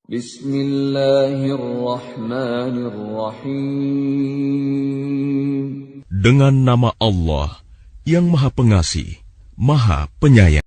Bismillahirrahmanirrahim. Dengan nama Allah yang Maha Pengasih, Maha Penyayang.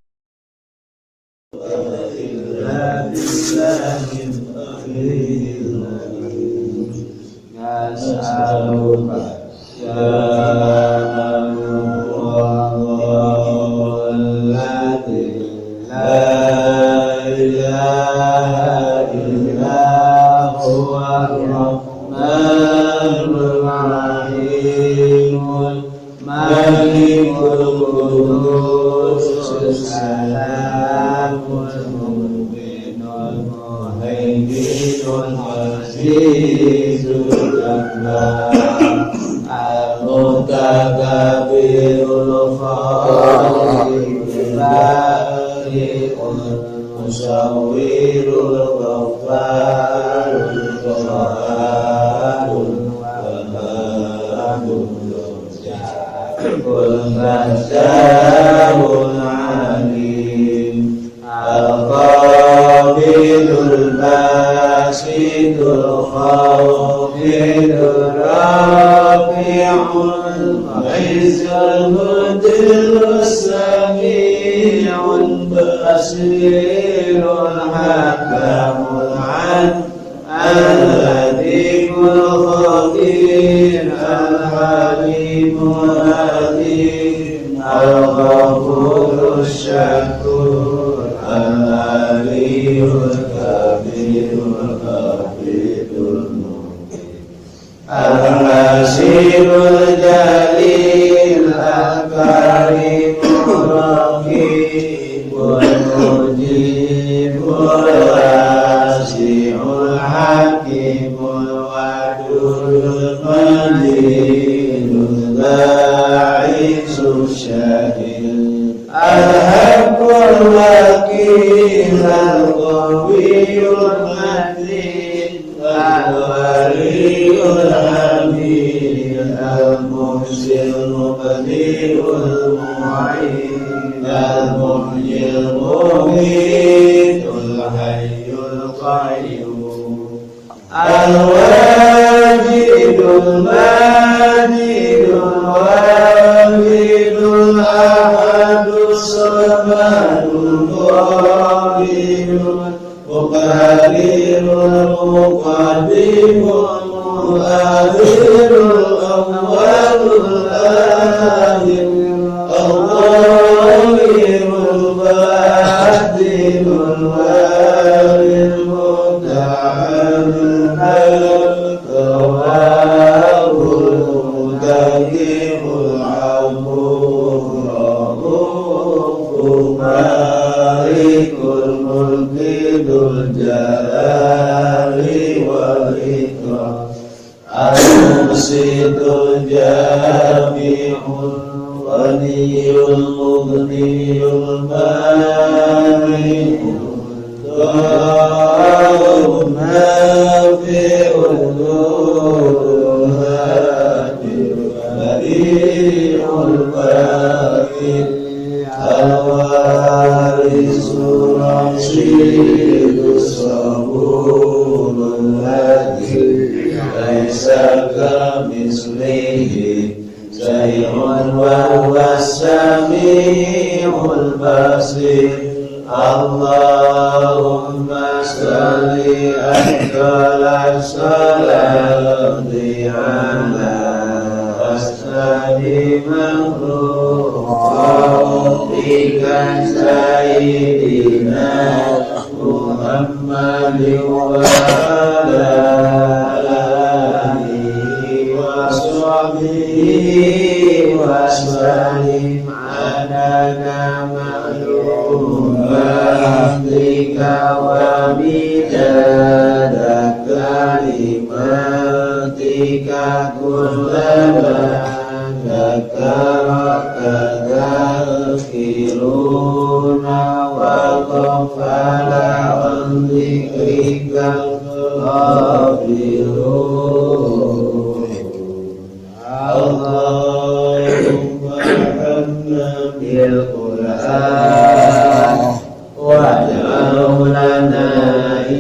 Allahumma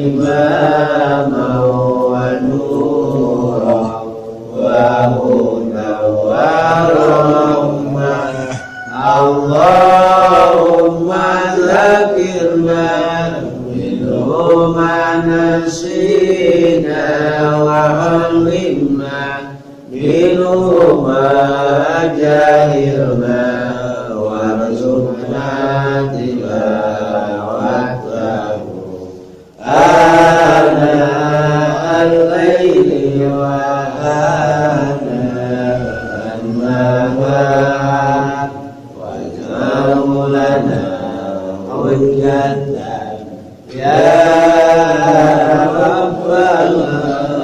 إماما ونورا وهدى ورحمة اللهم ذكرنا منه ما نسينا وعلمنا منه ما جهلنا وارزقنا تلاوته آناء الليل وآناء النهار واجعله لنا حجة يا رب العالمين.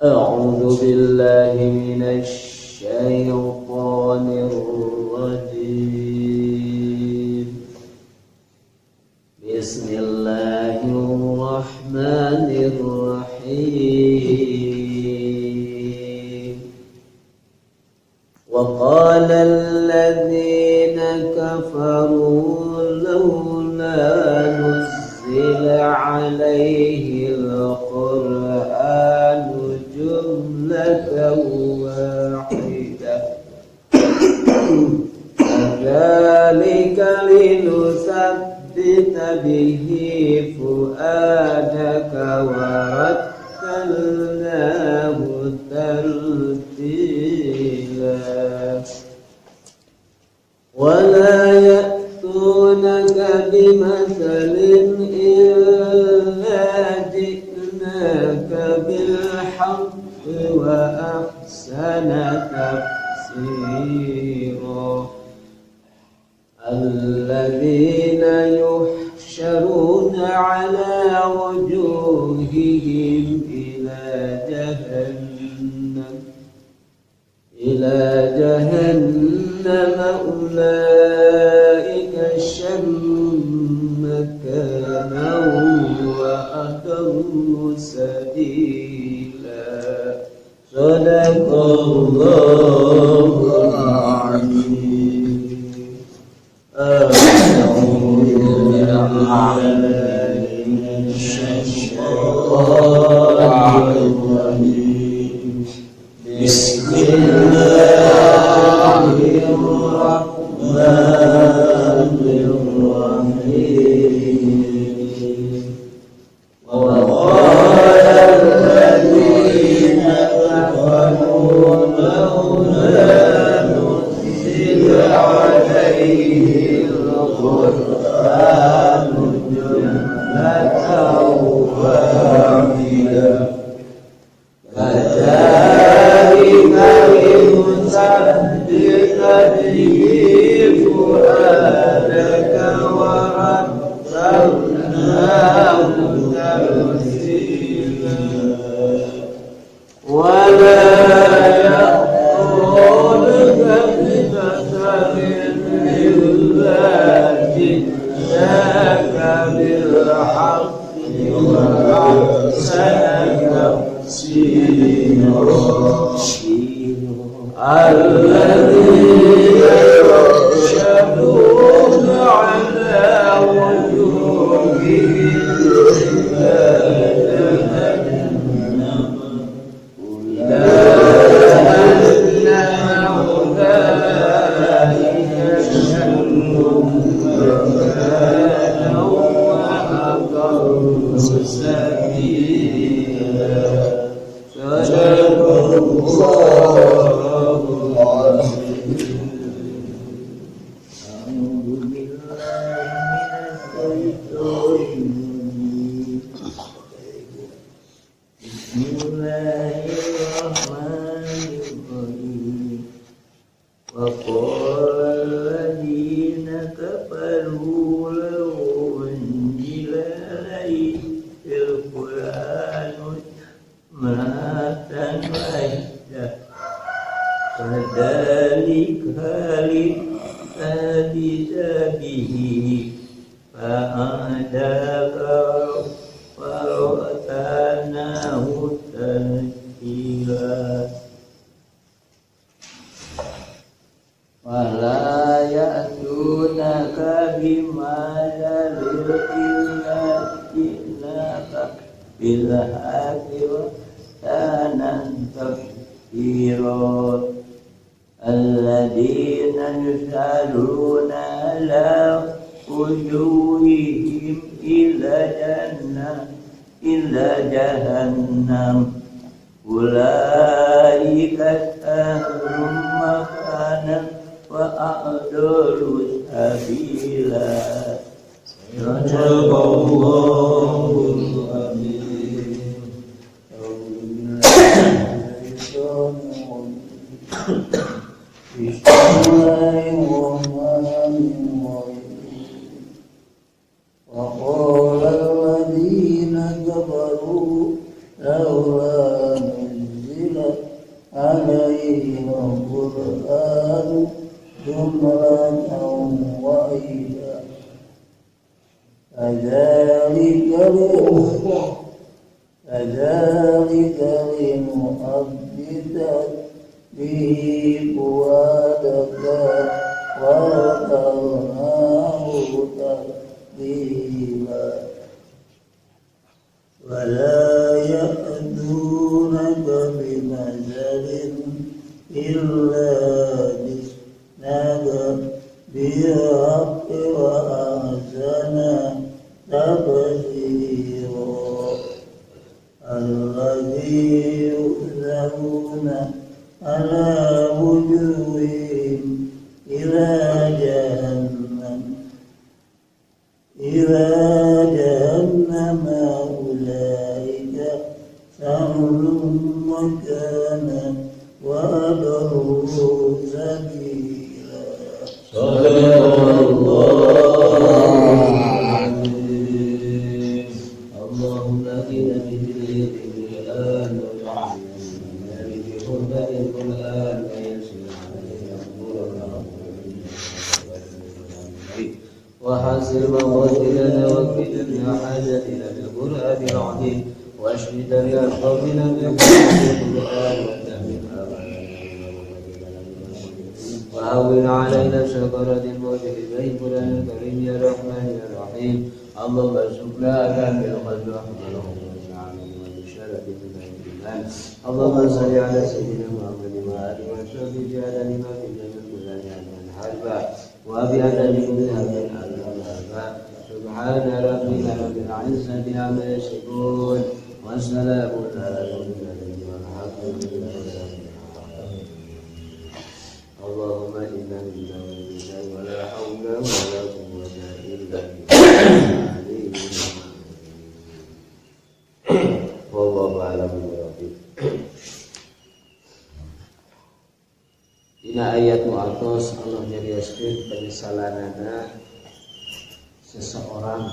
أعوذ بالله من الشيطان الرجيم. بسم الله الرحمن الرحيم. وقال الذين كفروا لولا نزل عليه القرآن جملة واحدة كذلك لنثبت به فؤادك ورتلناه ترتيلا ولا يأتونك بمثل إلا جئناك بالحق وأحسن تفسيرا الذين يحشرون على وجوههم إلى جهنم أولئك شر مكانا وأضل سبيلا صدق الله العظيم. أعوذ بالله من الشيطان الرجيم. بسم الله الرحمن الرحيم. وقال الذين كفروا لولا نزل عليه القرآن جملة واحدة كذلك لنثبت به فؤادك ورتلناه ترتيلا ولا يأتونك بمثل إلا جئناك بالحق وأحسن الذين يحشرون على وجوههم إلى جهنم أولئك شر مكانا وأضل سبيلا صدق الله العظيم. أعوذ بالله من الشيطان الرجيم. بسم الله الرحمن الرحيم. وقال الذين كفروا لو أنزل عليه القرآن ما تنويته كذلك لنثبت به فأعداك ورتلناه ترتيلا wala ya'tunaka bimadalil illa jinaka bil haqqi wa tanan tafsiro alladzina yus'aluna ala wujuhihim ila jahannam ulaika sahrum makanan wa a'dalu sabila. Sadaqallahul azim. Bismillahirrahmanirrahim. Wa qala alladziina kafaru laula nuzila alaihi al-Qur'anu jumlatan wahida kadzalika linu'abbita bihi fuadaka wa rattalnahu tartila wala ya'tunaka bimathalin illa ji'naka bil-haqqi wa ahsana tafsira alladzi yu'zaruna ala wujuhihim ila jahannam ulaika sharrun makanan wa adallu sabila. Allahumma la ilaha illa anta وحسر مواطننا واكفنا حاجتنا بالقرآن العظيم واشف جميع قومنا بالقرآن والتأمين وهون علينا شكرة الموت في القرآن الكريم يا رحمن يا رحيم اللهم ارزقنا أكامل القلب وحمله اللهم صل على سيدنا محمد وآله وصحبه وسلم لما في جنة القرآن عن حربا وبأدبكم هذا الأذى سبحان ربك رب العزة عما يصفون وسلام على المرسلين والحمد لله رب العالمين. اللهم إنا نستغفرك ولا حول ولا قوة إلا بالله والله أعلم بربك. Dina ayat mu'atos Allah nyarioskeun penyesalanana seseorang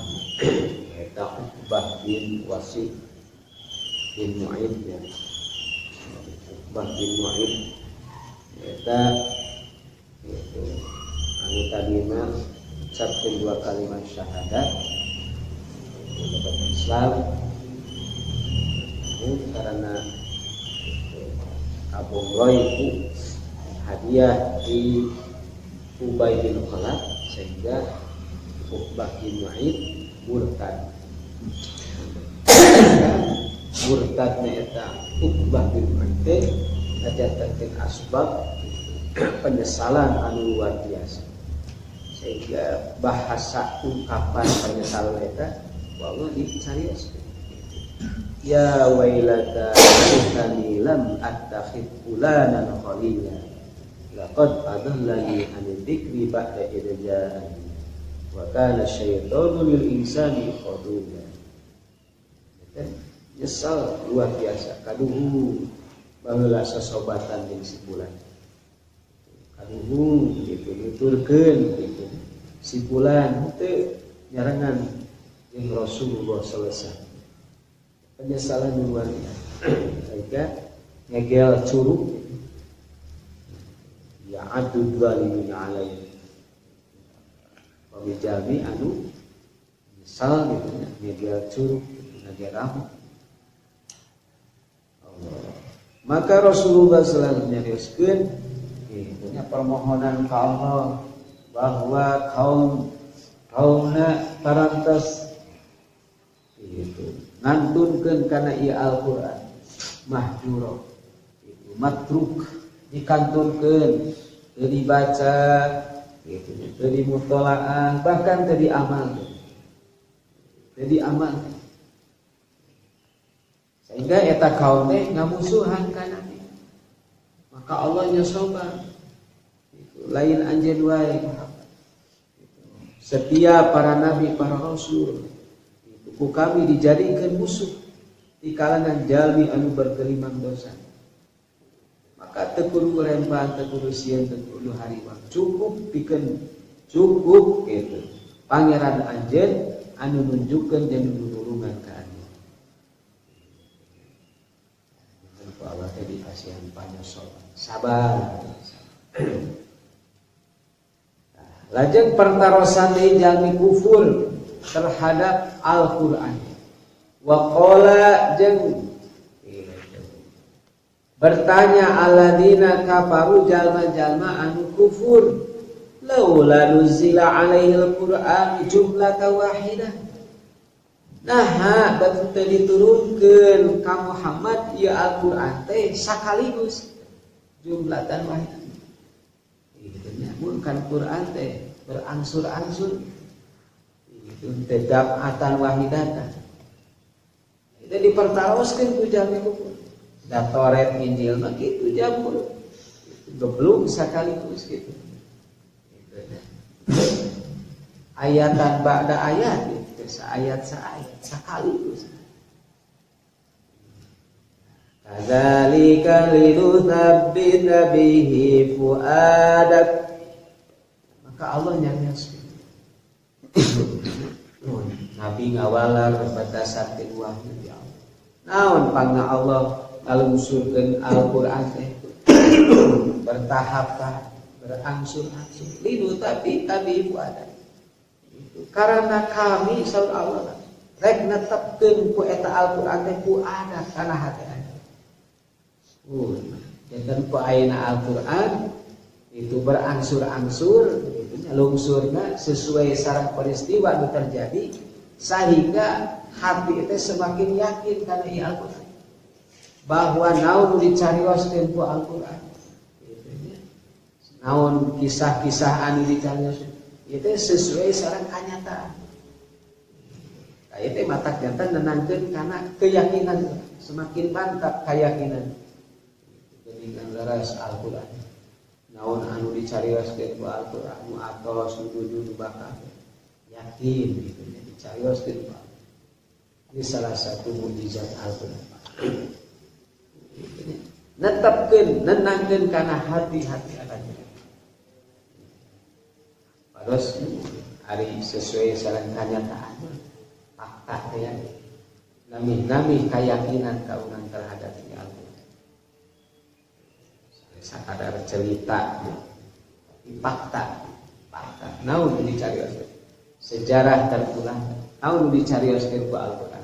eta Uqbah bin Wasi bin Mu'id ya. Uqbah bin Mu'id eta itu anu tadina ucapkeun dua kalimat syahadat dapat Islam karena kabonggoy itu hadiah di Ubay bin Khalaf sehingga Uqbah bin Mu'id murtad. Murtadna eta Uqbah bin Mu'id ngajakeun asbab penyesalan anu luar biasa. Sehingga bahasa ungkapan penyesalan eta wallah dicarioskeun. Ya wailata laitani lam attakhid fulanan khalila laqad adallani anil dzikri ba'da idh ja'ani wa kana syaitanu lil insani khadula. Nyesal luar biasa kaduhu baheula sasobatan jeung si fulan. Kaduhu gitu nuturkeun gitu. Si fulan teu nyarangan jeung Rasulullah sallallahu alaihi wasallam. Penyesalan luar biasa. Sehingga ngegel curug ya adu zalimin alaihi pabijami anu nyesal gitu ngegel curug ngegeramu Allah. Maka Rasulullah sallallahu alaihi wasallam nyarioskeun nya permohonan ke Allah bahwa kaumna parantos itu ngantunkeun kana ieu Al-Qur'an mahjura itu matruk dikantunkeun teu dibaca gitu teu dimutolaah bahkan teu diamalkeun sehingga eta kaum teh ngamusuhan kana maka Allah nyosoba lain anjeun wae setiap para nabi para rasul ku kami dijadikan musuh di kalangan jalmi anu bergelimang dosa maka teu kudu rempan teu kudu sieun teu kudu hariwang cukup gitu pangeran anjeun anu nunjukkeun jeung nulungan ka anjeun Allah teh dikasihan panyosoban sabar. Lajeng pertarosan deui jalmi kufur terhadap Al-Qur'an. Wa qala jeung bertanya alladzina kafaru jalma-jalma anu kufur laula nuzila alaihil qur'an jumlatan wahidah. Nah, batu teu diturunkeun ka Muhammad ieu Al-Qur'an teh sakaligus jumlatan wahidah. Mun kan Quran teh berangsur-angsur itu tedapatan wahidatan itu dipertaroskeun ku jalmi kufur da Taurat Injil mah kitu jabur geblung sakaligus gitu ayatan ba'da ayat gitu saayat sakaligus kadzalika linutsabbita bihi fuadak maka Allah nyarios Nabi ngawalar berdasarkan wahyu ya Allah. Naon pangna Allah ngalungsurkeun Al-Qur'an teh bertahap berangsur-angsur linutsabbita bihi fuadak karena kami saur Allah rek netepkeun ku eta Al-Qur'an teh fuadak kana hati. Dan ku ayeuna Al-Qur'an itu berangsur-angsur lungsurna sesuai sareng peristiwa anu terjadi sehingga hati itu semakin yakin kana ieu Al-Qur'an bahwa naon dicarioskeun ku Al-Qur'an naon kisah-kisah anu dicarioskeun itu sesuai sareng kanyataan itu matak jantan nenangkeun kana keyakinan semakin mantap keyakinan dengan laras Al-Qur'an naon anu dicarioskeun ku Al-Qur'an nu atos nu dudu bakal yakin gitu dicarioskeun ku ini salah satu mukjizat Al-Qur'an netepkeun nenangkeun kana hati-hati anjeun terus ari sesuai sareng kanyataan fakta teh nami keyakinan kaungan terhadap Al-Qur'an sakadar cerita fakta naon dicarioskeun sejarah terulang naon dicarioskeun ku Al-Qur'an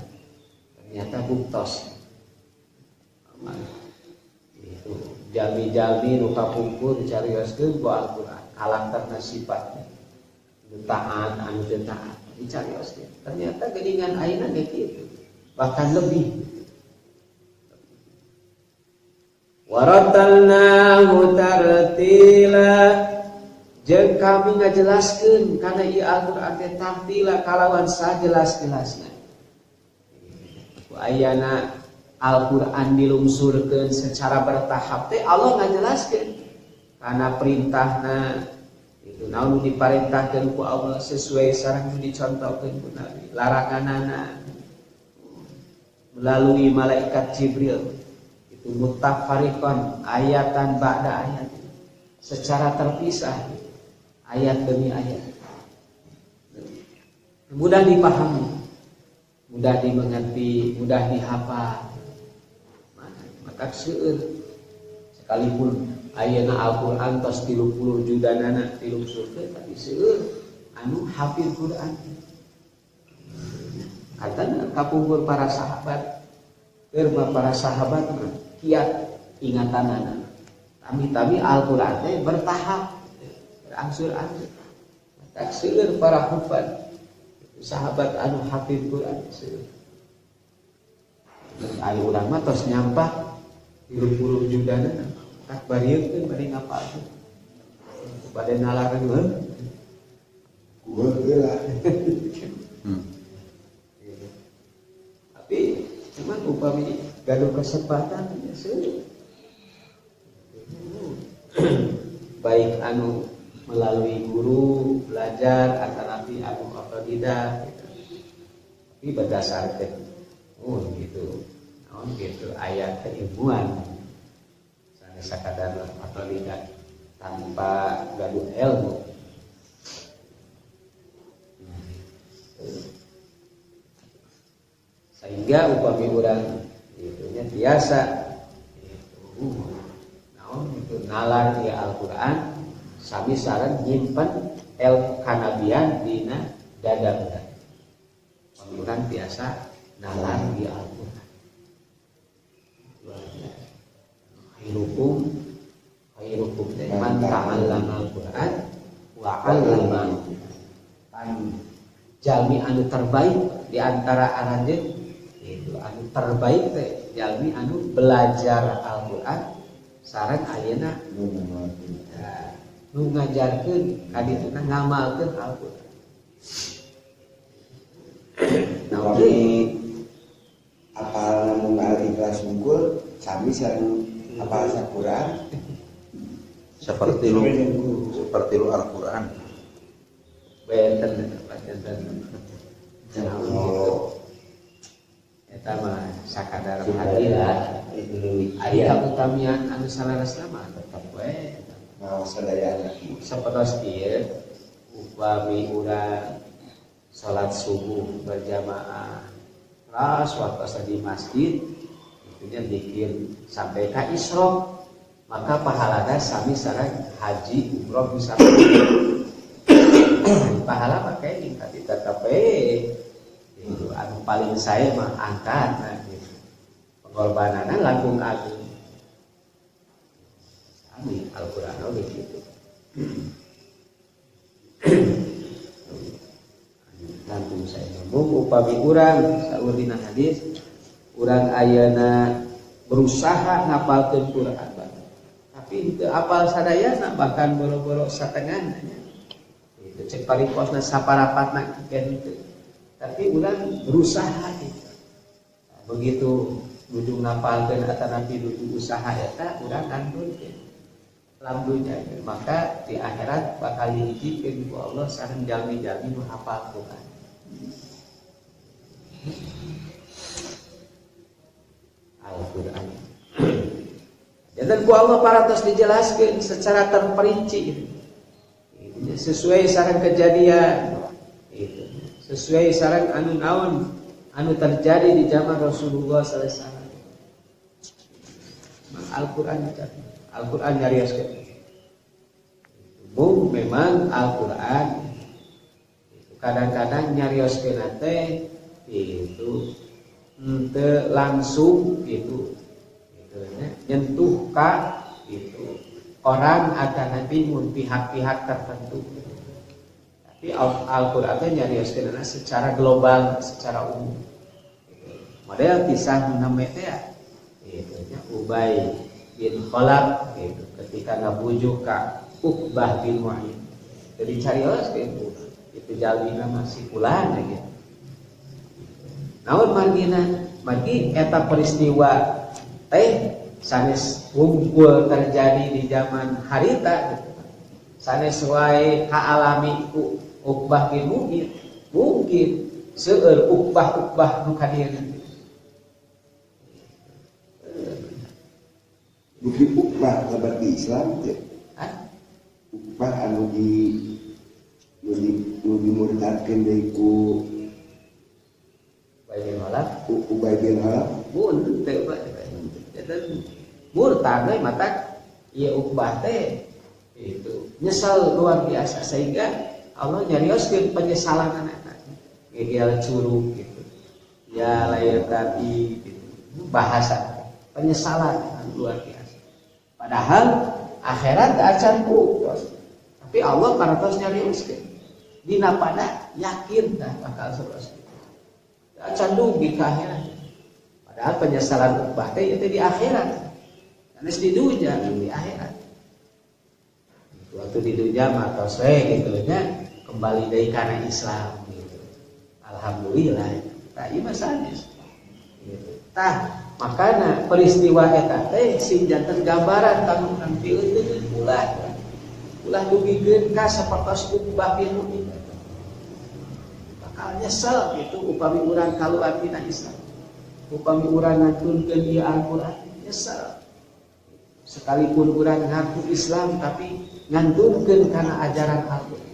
ternyata buktos itu jalmi-jalmi nu kapungkur dicarioskeun ku Al-Qur'an karakterna sifatna taat anu teu taat dicarioskeun ternyata geuningan ayeuna ge kitu bahkan lebih waratalnahu tartila jeung kami ngajelaskeun kana ieu Al-Qur'an teh tartila kalawan sajelas-jelasna ayana Al-Qur'an dilungsurkeun secara bertahap teh Allah ngajelaskeun kana perintahna itu naon diparentahkeun ku Allah sesuai sareng dicontohkeun ku Nabi laranganana melalui malaikat Jibril mutafariqan ayatan ba'da ayat secara terpisah ayat demi ayat mudah dipahami mudah dimengerti mudah dihafal maka seueur sekalipun ayeuna Al-Qur'an tos 30 judanana dilungsurkeun tapi seueur anu hafid Qur'an katana kapungkur para sahabat keur para sahabat kiat ingatanana Tami-tami Al-Quran teh bertahap, berangsur-angsur. Tak seueur para hufad, sahabat anu hafid Quran seueur. Ayo urang mah tos nyampah 30 judana, tak barieun bari ngapalkeun. Bade nalarengkeun. Gua geula. Tapi cuman upami gaduh kesempatan ya seueur. Baik anu melalui guru belajar atau nanti anu otodidak gitu. Tapi berdasarkan gitu. Gitu ayat keilmuan. Misalnya sakadar otodidak tanpa gaduh ilmu. Sehingga upami urang itunya biasa itu nalar ya Al-Quran sami saran nyimpen ilmu kanabian dina dada urang. Urang biasa nalar ya Al-Quran. Khairukum man ta'allama Al-Quran wa 'allamahu. Jalmi anu terbaik di antara aranjeun itu anu terbaik teh jalmi anu belajar Al-Qur'an sareng ayeuna nu ngajarkeun ka dituna ngamalkeun Al-Qur'an. Nabi apal namun al-ikhlas unggul sami sareng apal Al-Qur'an seperti lu Al-Qur'an. Benten eta mah sakadar hadilah aya utamian anu salaras mah tetep we mau sadayana sapertos ieu upami urang salat subuh berjamaah ras waktu di masjid itunya zikir sampai ka isra maka pahalana sami sareng haji umroh bisa pahala pakai ning tadi tetep itu anu paling saya mah angkat nah gitu. Pengorbananna langkung agung. Sami Al-Qur'an oge kitu. Langkung saya ngomong upami urang saur dina hadis urang ayeuna berusaha ngapalkeun Qur'an tapi teu apal sadayana bahkan boro-boro satengahna nya. Itu cek pariposna saparapatna kitu. Tapi ulang berusaha gitu. Begitu nuju ngapalkeun atau nanti nuju usaha eta urang kandung lamdunya maka di akhirat bakal diijikeun ku Allah sareng jalmi-jalmi nu hafal Quran. Al-Quran. Dan ku Allah parantos dijelaskeun secara terperinci sesuai sareng kejadian itu. Sesuai sareng anu naon anu terjadi di zaman Rasulullah sallallahu alaihi wasallam. Al-Qur'an nyarioskeun. Memang Al-Qur'an kadang-kadang nyarioskeun teh itu teu langsung gitu nyentuh ka itu orang akan nanti mun pihak-pihak tertentu. Al-Quran itu nyarioskeun secara global, secara umum. Model kisah namanya ya, itu Ubay bin Khalaf itu ketika ngabujuk ka Uqbah bin Mu'ayyid. Jadi carioskeun itu jalmina masih pulang gitu. Namun margi eta peristiwa teh sanes ngumpul terjadi di zaman harita gitu. Sanes wae kaalami ku Uqbah bin Mu'ayyid mungkin seueur Uqbah nu kadirna. Bukan Uqbah lebat di Islam teh. Uqbah anu dimurtadkeun deui ku Ubay bin Khalaf. Ubay bin Khalaf. Mun teu eta murtad we mata ieu Uqbah teh itu nyesal luar biasa sehingga Allah nyarioskeun penyesalan anak gegel curug gitu. Ya lahir tadi gitu. Bahasa penyesalan luar biasa. Padahal akhirat acan putus. Tapi Allah parantos nyarioskeun. Dina pada yakin dah bakal seperti itu. Acan dugi ka akhirat. Padahal penyesalan Uqbah teh itu di akhirat. Sanes di dunya di akhirat. Waktu di dunya mah tos we gitu nya kembali deui kana Islam gitu. Alhamdulillah. Tah ieu mah sanes. Gitu. Tah makana peristiwa eta teh sing janten gambaran kanggo nampilkeun ulah dugikeun ka sapertos Uqbah bin Mu'min. Bakal nyesel gitu upami urang kaluar tina Islam. Upami urang ngantunkeun ieu Al-Qur'an nyesel. Sekalipun urang ngaku Islam tapi ngantunkeun kana ajaran Al-Qur'an.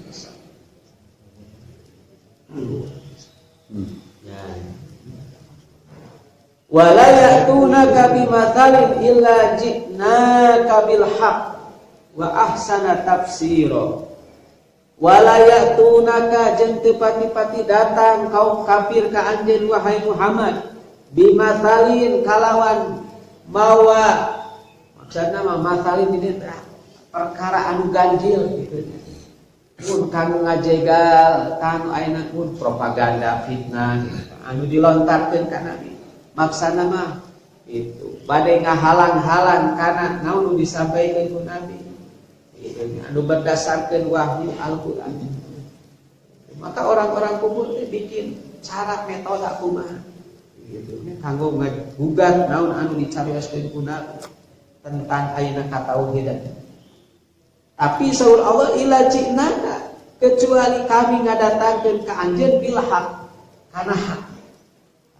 Ya. Wala ya'tunaka bimathalin illa ji'naka bil haqq wa ahsana tafsira. Wala ya'tunaka jeung teu pati-pati datang kaum kafir ka anjeun wahai Muhammad bimathalin kalawan mawa maksudna mah mathalin ini perkara anu ganjil gitu. Mun kanu ngajegal, kanu ayeuna pun propaganda fitnah gitu. Anu dilontarkeun ka Nabi. Maksana mah itu bade ngahalang-halang kana naon nu disampaikeun ku Nabi. Itu anu berdasarkeun wahyu Al-Qur'an. Maka orang-orang kubur teh bikin cara metode kumaha. Gitu kanggo ngagugat naon anu dicarioskeun ku Nabi tentang ayeuna katauhidan. Tapi saur Allah ila ji'naka kecuali kami ngadatangkeun ka anjeun bil haq kana hak.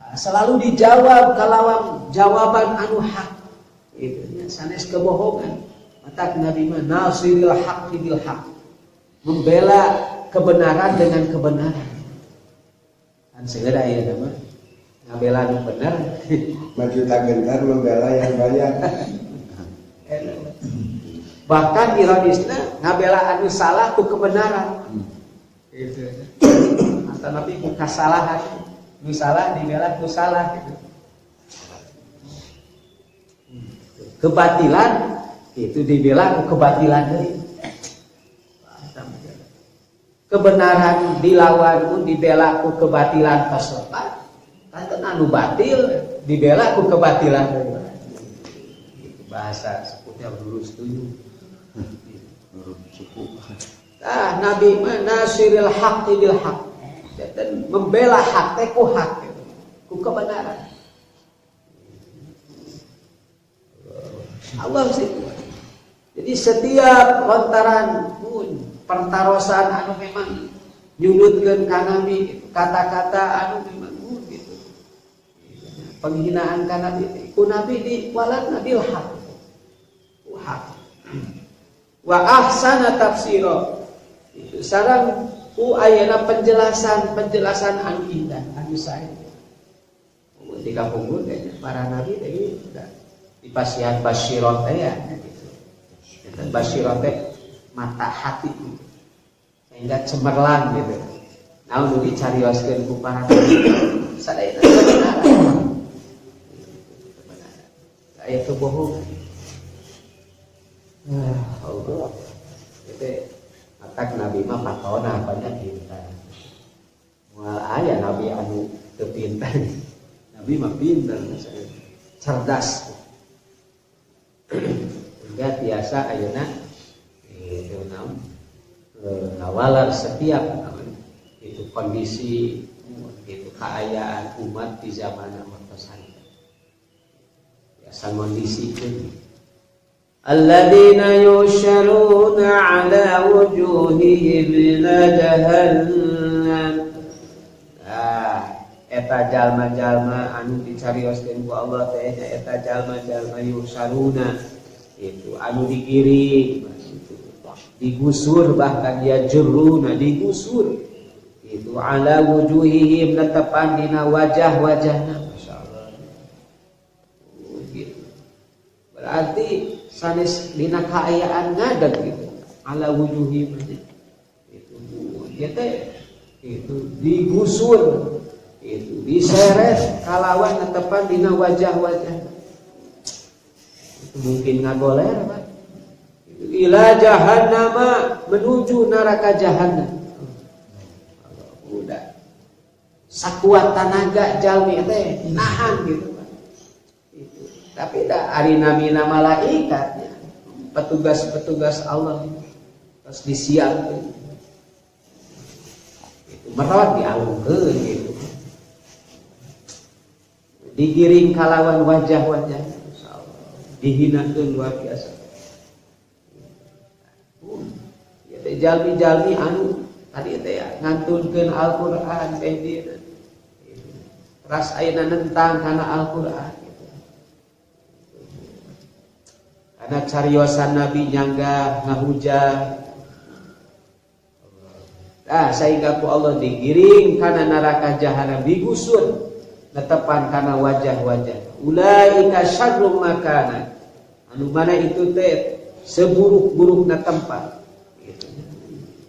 Selalu dijawab kalawan jawaban anu hak. Itu nya sanes kebohongan. Mata Nabi mah nasiril haqqi bil haq. Membela kebenaran dengan kebenaran. Kan segera aya mah ngabela nu bener. Maju tak gentar membela yang banyak. Bahkan ironisnya ngabela anu salah ku kebenaran. Gitu. Atau nabi ku kasalahan, nu salah dibela ku salah gitu. Kebatilan itu dibela ku kebatilan deui. Kebenaran dilawan pun dibela ku kebatilan pas lepat. Kan anu batil dibela ku kebatilan deui. Bahasa seputnya lurus tujuh. Nabi mah nasiril haqqi bil haqq. Dan membela hak teh ku hak gitu. Ku kebenaran. Allah sih. Jadi setiap lontaran pun pertarosan anu memang nyudutkeun ka Nabi kata-kata anu memang gitu. Penghinaan ka Nabi ku Nabi di walat nabil haq. Ku hak. Wa ahsana tafsira. Itu sareng ku ayeuna penjelasan anu indah, anu sae. Di kampung teh para nabi teh udah dipasihan basyiron teh ya gitu. Eta basyiron teh mata hati gitu. Sehingga cemerlang gitu. Naon nu dicarioskeun ku para nabi sadayana kebenaran. Aya kebohongan. Allah. Itu atak Nabi mah patona banyak pintar. Moal aya Nabi anu teu pintar. Nabi mah pintar, cerdas. Hingga biasa ayeuna itu naon ngawalar setiap itu kondisi itu keadaan umat di zaman Rasul. Biasa kondisikeun alladzina yusharuna ala wujuhihim ila jahannam. Eta jalma-jalma anu dicarioskeun ku Allah teh eta jalma-jalma yusharuna itu anu digiring digusur bahkan dia juruna digusur itu ala wujuhihim netepan dina wajah-wajahna masyaallah. Gitu. Berarti sanes dina kaayaan ngadeg gitu ala wujuhihim itu dia teh itu digusur itu diseret kalawan netepan dina wajah-wajah Mungkin ngagoler Pak. Ila jahannama, menuju neraka jahanam. Udah sakuat tenaga jalmi teh nahan gitu Pak. Itu. Tapi dah ari namina malaikatnya, petugas-petugas Allah terus disiapkan. Itu merawat dialungkeun gitu. Digiring kalawan wajah-wajah, dihinakeun luar biasa. Ya teh jalmi-jalmi anu tadi teh ngantunkeun Al-Qur'an teh dia. Ras ayeuna nentang kana Al-Qur'an gitu. Karena cariosan Nabi nyangga ngahujat. Sehingga ku Allah digiring kana neraka jahanam digusur netepan kana wajah-wajah. Ulaika syarrum makana. Anu mana itu teh seburuk-burukna tempat. Gitu.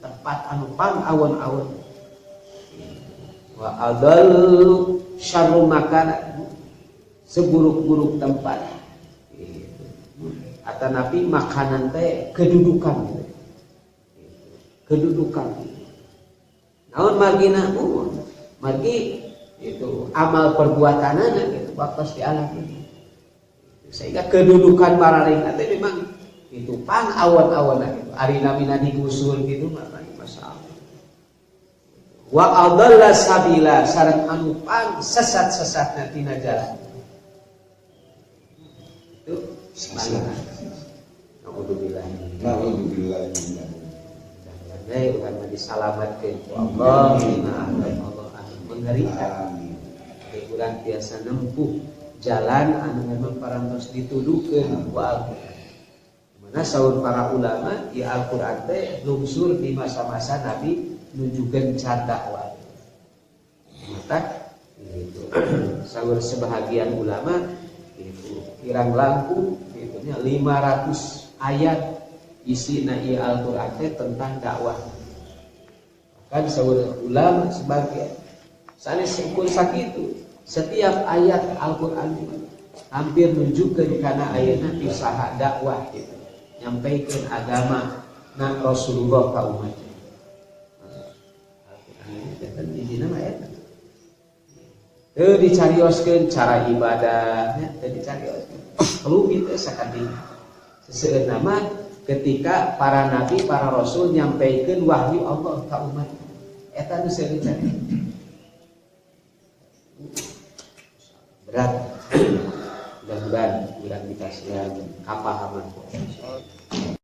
Tempat anu pang awon-awon. Wa adallu syarrum makana. Seburuk-buruk tempat. Gitu. Ata nabi makanan teh kedudukan. Gitu. Kedudukan. Naon margina margi itu amal perbuatanana gitu waktos di alam ini. Sehingga kedudukan pararing teh memang itu pang awan-awan gitu. Ari namina digusur gitu makanya masyaallah. Wa adalla sabila sareng anu pang sesat-sesatna tina jalan. Itu semangat. Alhamdulillah. Alhamdulillah. Dai urang disalamatkeun ku Allah, Allah mengerikan. Urang tiasa nempuh jalan anu memang parantos dituduhkeun ku Al-Qur'an. Mana saur para ulama ya Al-Qur'an teh lungsur di masa-masa Nabi nujukeun cara dakwah. Mata itu saur sebahagian ulama itu kirang langkung itu nya 500 ayat isina ieu Al-Qur'an teh tentang dakwah. Bahkan saur ulama sebagian sanes singkul sakitu setiap ayat Al-Qur'an hampir nunjukkeun kana ayeuna pisaha dakwah gitu. Nyampaikeun agama na Rasulullah ka umat. Al-Qur'an teh di dina ayat. Teu dicarioskeun cara ibadahnya, teu dicarioskeun. Perlu kitu sakading. Seseueut nama ketika para nabi, para rasul nyampaikeun wahyu Allah ka umat. Eta nu seueur dicari. Berat. Mudah-mudahan urang dikasihan kapahaman.